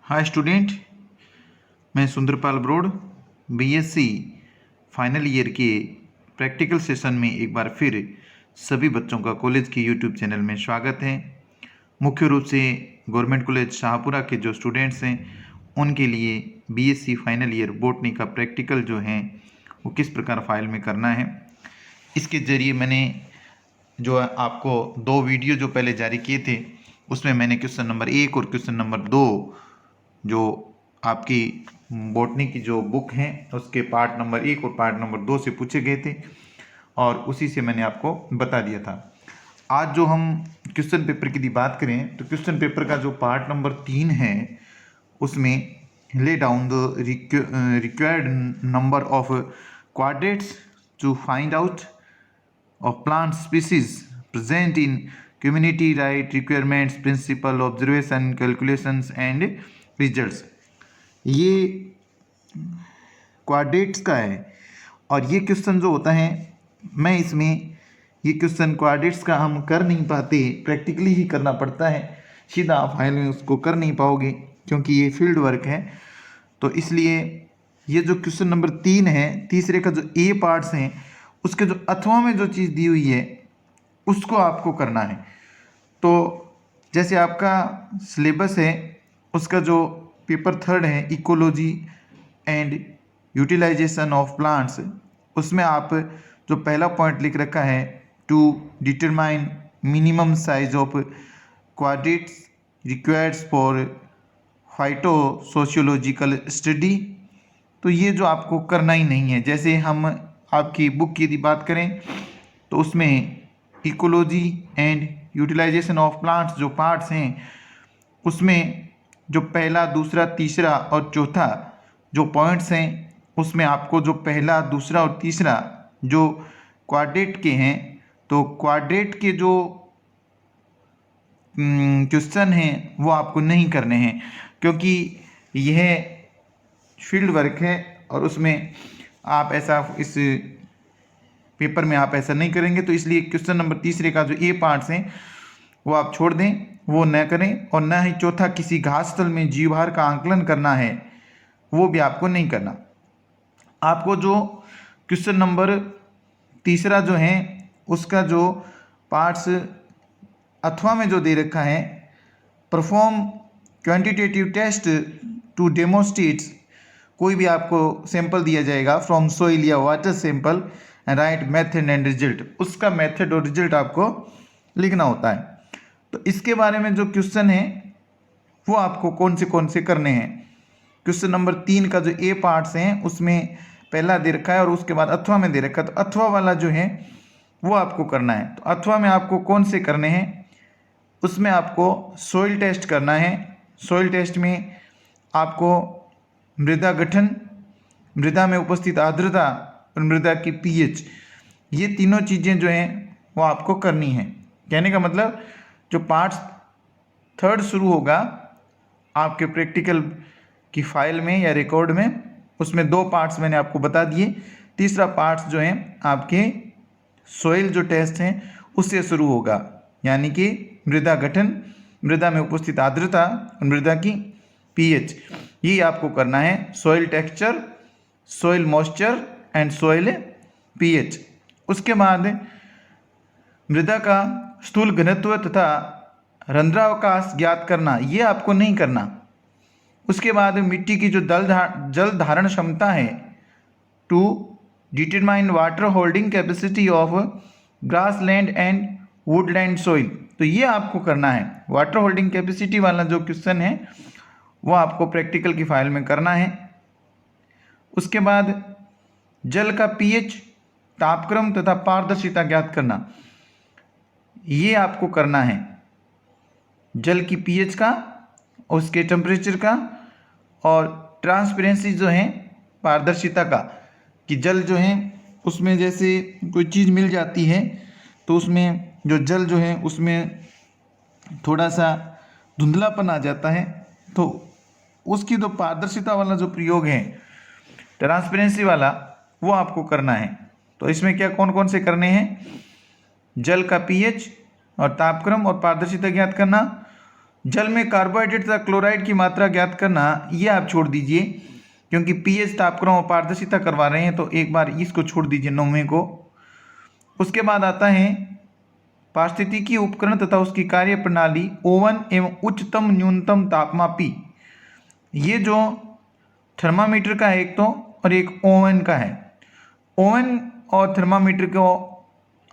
हाय student, मैं सुंदरपाल ब्रोड BSc final year के प्रैक्टिकल सेशन में एक बार फिर सभी बच्चों का कॉलेज के यूट्यूब चैनल में स्वागत है। मुख्य रूप से गवर्नमेंट कॉलेज शाहपुरा के जो स्टूडेंट्स हैं उनके लिए बीएससी फाइनल ईयर बॉटनी का प्रैक्टिकल जो है वो किस प्रकार फाइल में करना है, इसके ज़रिए मैंने जो आपको दो वीडियो जो पहले जारी किए थे उसमें मैंने क्वेश्चन नंबर 1 और क्वेश्चन नंबर 2 जो आपकी बॉटनी की जो बुक है उसके पार्ट नंबर 1 और पार्ट नंबर 2 से पूछे गए थे और उसी से मैंने आपको बता दिया था। आज जो हम क्वेश्चन पेपर की बात करें तो क्वेश्चन पेपर का जो पार्ट नंबर 3 है उसमें lay down the required number of quadrats to find out of plant species present in community right requirements principle observation calculations and results. ये क्वाड्रेट्स का है और ये क्वेश्चन जो होता है मैं इसमें ये क्वेश्चन क्वाड्रेट्स का हम कर नहीं पाते, प्रैक्टिकली ही करना पड़ता है, सीधा आप फाइल में उसको कर नहीं पाओगे क्योंकि ये फील्ड वर्क है। तो इसलिए ये जो क्वेश्चन नंबर 3 है, तीसरे का जो ए पार्ट्स हैं उसके जो अथवा में जो चीज़ दी हुई है उसको आपको करना है। तो जैसे आपका सिलेबस है उसका जो पेपर 3 है ecology and utilisation of plants, उसमें आप जो पहला पॉइंट लिख रखा है to determine minimum size of quadrats required for phytosociological study, तो ये जो आपको करना ही नहीं है। जैसे हम आपकी बुक की यदि बात करें तो उसमें ecology and utilisation of plants जो पार्ट्स हैं उसमें जो पहला दूसरा तीसरा और चौथा जो पॉइंट्स हैं उसमें आपको जो पहला दूसरा और तीसरा जो क्वाड्रेट के हैं तो क्वाड्रेट के जो क्वेश्चन हैं वो आपको नहीं करने हैं क्योंकि यह फील्ड वर्क है और उसमें आप ऐसा इस पेपर में आप ऐसा नहीं करेंगे। तो इसलिए क्वेश्चन नंबर तीसरे का जो ए पार्ट्स हैं वो आप छोड़ दें, वो न करें। और न ही चौथा किसी घास तल में जीवभार का आंकलन करना है वो भी आपको नहीं करना। आपको जो क्वेश्चन नंबर तीसरा जो है उसका जो पार्ट्स अथवा में जो दे रखा है perform quantitative test to demonstrate, कोई भी आपको सैंपल दिया जाएगा फ्रॉम सोइल या water sample and write method and result, उसका मेथड और रिजल्ट आपको लिखना होता है। तो इसके बारे में जो क्वेश्चन है वो आपको कौन से करने हैं। क्वेश्चन नंबर 3 का जो ए पार्ट्स हैं उसमें पहला दे रखा है और उसके बाद अथवा में दे रखा है, तो अथवा वाला जो है वो आपको करना है। तो अथवा में आपको कौन से करने हैं, उसमें आपको सॉइल टेस्ट करना है। सॉइल टेस्ट में आपको मृदा गठन, मृदा में उपस्थित आर्द्रता और मृदा की पीएच, ये तीनों चीज़ें जो हैं वो आपको करनी है। कहने का मतलब जो पार्ट 3 शुरू होगा आपके प्रैक्टिकल की फाइल में या रिकॉर्ड में, उसमें 2 पार्ट्स मैंने आपको बता दिए। तीसरा पार्ट्स जो हैं आपके सोइल जो टेस्ट हैं उससे शुरू होगा, यानी कि मृदा गठन, मृदा में उपस्थित आर्द्रता और मृदा की पीएच, ये आपको करना है। Soil texture, soil moisture and soil pH. उसके बाद मृदा का स्थूल घनत्व तथा रंध्रावकाश ज्ञात करना, ये आपको नहीं करना। उसके बाद मिट्टी की जो जल धारण क्षमता है to determine water holding capacity of grassland and woodland soil, तो ये आपको करना है। वाटर होल्डिंग कैपेसिटी वाला जो क्वेश्चन है वो आपको प्रैक्टिकल की फाइल में करना है। उसके बाद जल का पीएच, तापक्रम तथा पारदर्शिता ज्ञात करना, ये आपको करना है। जल की पीएच का, उसके टेम्परेचर का और ट्रांसपेरेंसी जो है पारदर्शिता का, कि जल जो है उसमें जैसे कोई चीज़ मिल जाती है तो उसमें जो जल जो है उसमें थोड़ा सा धुंधलापन आ जाता है, तो उसकी जो पारदर्शिता वाला जो प्रयोग है ट्रांसपेरेंसी वाला वो आपको करना है। तो इसमें क्या कौन से करने हैं, जल का पीएच और तापक्रम और पारदर्शिता ज्ञात करना, जल में कार्बोहाइड्रेट तथा क्लोराइड की मात्रा ज्ञात करना, ये आप छोड़ दीजिए क्योंकि पीएच तापक्रम और पारदर्शिता करवा रहे हैं, तो एक बार इसको छोड़ दीजिए 9वें को। उसके बाद आता है पारिस्थितिकी उपकरण तथा उसकी कार्य प्रणाली, ओवन एवं उच्चतम न्यूनतम तापमापी। ये जो थर्मामीटर का है एक तो, और एक ओवन का है। ओवन और थर्मामीटर को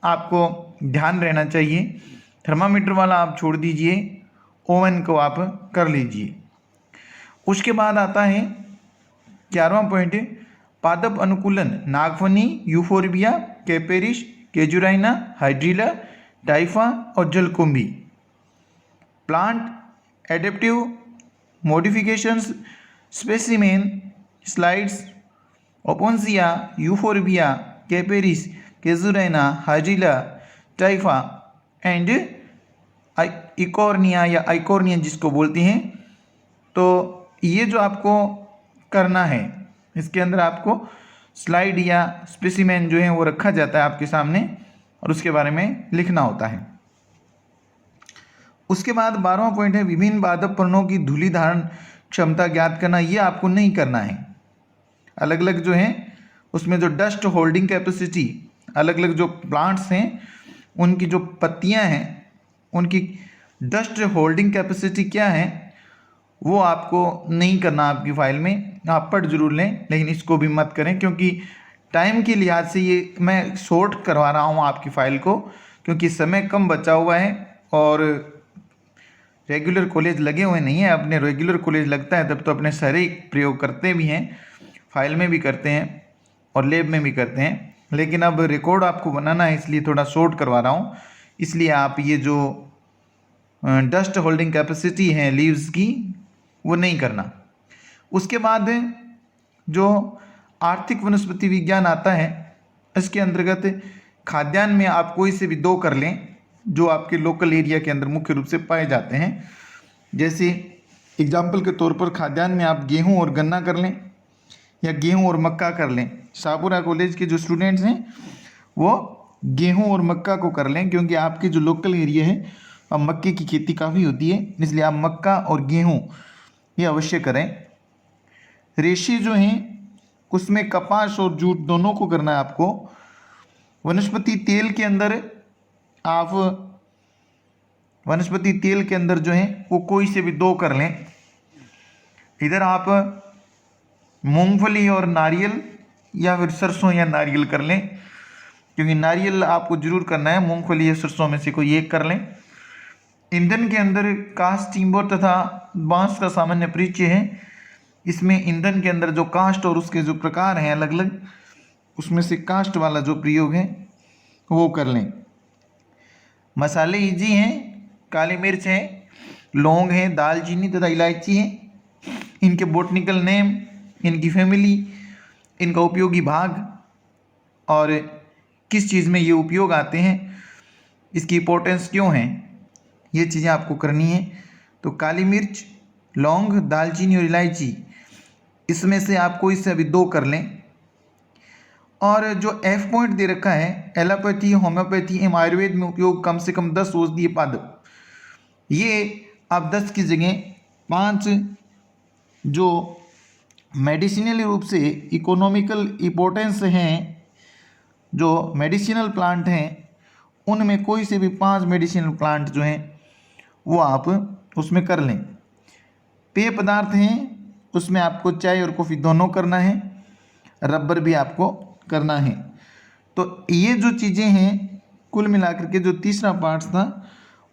आपको ध्यान रहना चाहिए, थर्मामीटर वाला आप छोड़ दीजिए, ओवन को आप कर लीजिए। उसके बाद आता है 11वां पॉइंट, पादप अनुकूलन, नागफनी, euphorbia, capparis, casuarina, hydrilla, typha और जलकुंभी। Plant adaptive modifications, specimen slides, opuntia, euphorbia, capparis, casuarina, hydrilla, typha and eichhornia या आइकोर्निया जिसको बोलते हैं। तो ये जो आपको करना है, इसके अंदर आपको स्लाइड या स्पेसिमेन जो है वो रखा जाता है आपके सामने और उसके बारे में लिखना होता है। उसके बाद 12वां पॉइंट है, विभिन्न पादप पर्णों की धूलि धारण क्षमता ज्ञात करना। ये आपको नहीं करना है। अलग अलग जो है उसमें जो डस्ट होल्डिंग कैपेसिटी, अलग अलग जो प्लांट्स हैं उनकी जो पत्तियां हैं उनकी डस्ट होल्डिंग कैपेसिटी क्या है वो आपको नहीं करना आपकी फाइल में। आप पढ़ जरूर लें लेकिन इसको भी मत करें क्योंकि टाइम के लिहाज से ये मैं शॉर्ट करवा रहा हूँ आपकी फ़ाइल को, क्योंकि समय कम बचा हुआ है और रेगुलर कॉलेज लगे हुए नहीं हैं। अपने रेगुलर कॉलेज लगता है तब तो अपने सारे प्रयोग करते भी हैं, फाइल में भी करते हैं और लैब में भी करते हैं, लेकिन अब रिकॉर्ड आपको बनाना है इसलिए थोड़ा शॉर्ट करवा रहा हूँ। इसलिए आप ये जो डस्ट होल्डिंग कैपेसिटी है लीव्स की वो नहीं करना। उसके बाद जो आर्थिक वनस्पति विज्ञान आता है, इसके अंतर्गत खाद्यान्न में आप कोई से भी 2 कर लें जो आपके लोकल एरिया के अंदर मुख्य रूप से पाए जाते हैं। जैसे एग्जाम्पल के तौर पर खाद्यान्न में आप गेहूं और गन्ना कर लें या गेहूं और मक्का कर लें। शाहपुरा कॉलेज के जो स्टूडेंट्स हैं वो गेहूं और मक्का को कर लें क्योंकि आपके जो लोकल एरिया है अब मक्के की खेती काफ़ी होती है, इसलिए आप मक्का और गेहूं ये अवश्य करें। रेशे जो हैं उसमें कपास और जूट दोनों को करना है आपको। वनस्पति तेल के अंदर आप वनस्पति तेल के अंदर जो है वो कोई से भी 2 कर लें। इधर आप मूंगफली और नारियल या फिर सरसों या नारियल कर लें क्योंकि नारियल आपको जरूर करना है, मूंगफली या सरसों में से कोई एक कर लें। ईंधन के अंदर कास्ट, टिम्बर तथा बांस का सामान्य परिचय है। इसमें ईंधन के अंदर जो कास्ट और उसके जो प्रकार हैं अलग अलग, उसमें से कास्ट वाला जो प्रयोग है वो कर लें। मसाले इजी हैं, काली मिर्च है, लौंग है, दालचीनी तथा इलायची है। इनके बॉटनिकल नेम, इनकी फैमिली, इनका उपयोगी भाग और किस चीज़ में ये उपयोग आते हैं, इसकी इंपॉर्टेंस क्यों है, ये चीज़ें आपको करनी है। तो काली मिर्च, लौंग, दालचीनी और इलायची, इसमें से आप कोई से अभी 2 कर लें। और जो F पॉइंट दे रखा है, एलोपैथी, होम्योपैथी एवं आयुर्वेद में उपयोग कम से कम 10 औषधीय पादप, ये आप 10 की जगह 5 जो मेडिसिनल रूप से इकोनॉमिकल इम्पोर्टेंस हैं, जो मेडिसिनल प्लांट हैं, उनमें कोई से भी 5 मेडिसिनल प्लांट जो हैं वो आप उसमें कर लें। पेय पदार्थ हैं उसमें आपको चाय और कॉफ़ी दोनों करना है, रबर भी आपको करना है। तो ये जो चीज़ें हैं कुल मिलाकर के जो तीसरा पार्ट था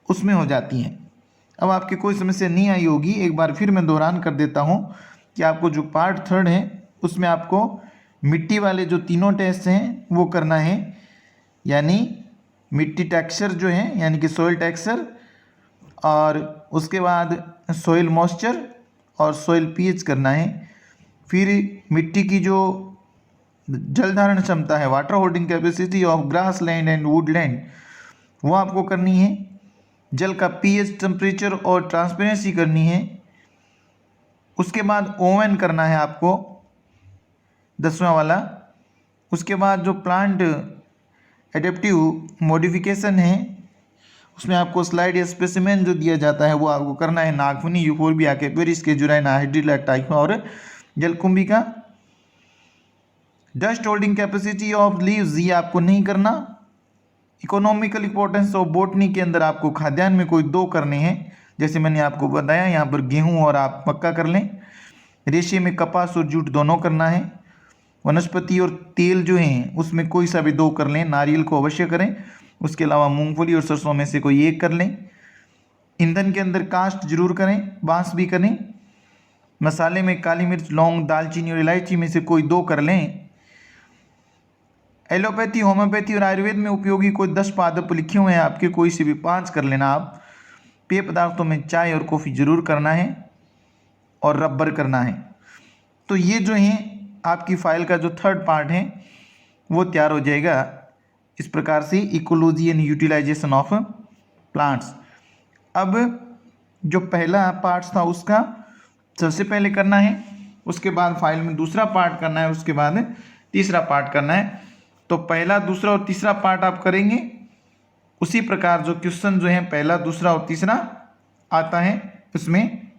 उसमें हो जाती हैं। अब आपकी कोई समस्या नहीं आई होगी, एक बार फिर मैं दोहरान कर देता हूँ कि आपको जो पार्ट 3 है उसमें आपको मिट्टी वाले जो 3 टेस्ट हैं वो करना है, यानी मिट्टी टेक्सचर जो है यानी कि सॉइल टेक्सचर, और उसके बाद सॉइल मॉइस्चर और सॉइल पीएच करना है। फिर मिट्टी की जो जल धारण क्षमता है, water holding capacity of grass land and Woodland, वो आपको करनी है। जल का पीएच, टेम्परेचर और ट्रांसपेरेंसी करनी है। उसके बाद ओवन करना है आपको 10वां वाला। उसके बाद जो प्लांट एडेप्टिव मॉडिफिकेशन है उसमें आपको स्लाइड या स्पेसिमेन जो दिया जाता है वो आपको करना है। नागफनी, यूफोर्बिया, कैपेरिस के जुराइना, हाइड्रिला, टाइफा और जलकुंभी का। Dust holding capacity of leaves ये आपको नहीं करना। इकोनॉमिकल इंपॉर्टेंस ऑफ बॉटनी के अंदर आपको खाद्यान्न में कोई 2 करने हैं, जैसे मैंने आपको बताया यहाँ पर गेहूं और आप मक्का कर लें। रेशे में कपास और जूट दोनों करना है। वनस्पति और तेल जो हैं उसमें कोई सा भी 2 कर लें। नारियल को अवश्य करें, उसके अलावा मूंगफली और सरसों में से कोई 1 कर लें। ईंधन के अंदर कास्ट जरूर करें, बांस भी करें। मसाले में काली मिर्च, लौंग, दालचीनी और इलायची में से कोई 2 कर लें। एलोपैथी, होम्योपैथी और आयुर्वेद में उपयोगी कोई 10 पादप लिखे हुए हैं आपके, कोई से भी 5 कर लेना आप। पेय पदार्थों में चाय और कॉफ़ी जरूर करना है और रबर करना है। तो ये जो है आपकी फाइल का जो 3rd पार्ट है वो तैयार हो जाएगा इस प्रकार से, ecology and utilisation of plants. अब जो पहला पार्ट था उसका सबसे पहले करना है, उसके बाद फाइल में दूसरा पार्ट करना है, उसके बाद तीसरा पार्ट करना है। तो पहला, दूसरा और तीसरा पार्ट आप करेंगे, उसी प्रकार जो क्वेश्चन जो है पहला, दूसरा और तीसरा आता है उसमें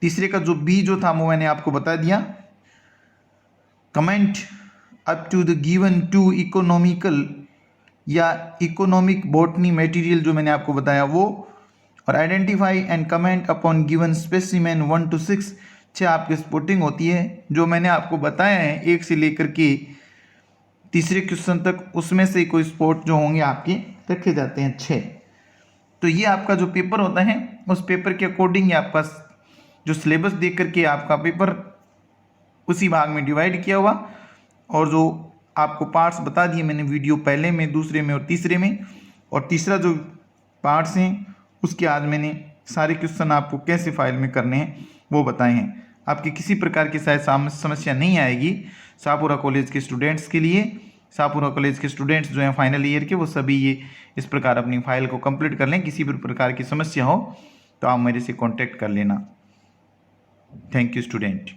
तीसरे का जो बी जो था वो मैंने आपको बता दिया। Comment up to the given 2 economical या इकोनॉमिक बॉटनी मटेरियल जो मैंने आपको बताया वो, और identify and comment upon given specimen 1 to 6 6 आपकी स्पॉटिंग होती है जो मैंने आपको बताया है 1 से लेकर के तीसरे क्वेश्चन तक, उसमें से कोई स्पॉट जो होंगे आपके रखे जाते हैं 6। तो ये आपका जो पेपर होता है उस पेपर के अकॉर्डिंग आपका जो सिलेबस देख करके आपका पेपर उसी भाग में डिवाइड किया हुआ, और जो आपको पार्ट्स बता दिए मैंने वीडियो पहले में, दूसरे में और तीसरे में, और तीसरा जो पार्ट्स हैं उसके आज मैंने सारे क्वेश्चन आपको कैसे फाइल में करने हैं वो बताए हैं। आपकी किसी प्रकार की शायद समस्या नहीं आएगी। शाहपुरा कॉलेज के स्टूडेंट्स के लिए, शाहपुरा कॉलेज के स्टूडेंट्स जो हैं फाइनल ईयर के, वो सभी ये इस प्रकार अपनी फाइल को कंप्लीट कर लें। किसी भी प्रकार की समस्या हो तो आप मेरे से कांटेक्ट कर लेना। Thank you student.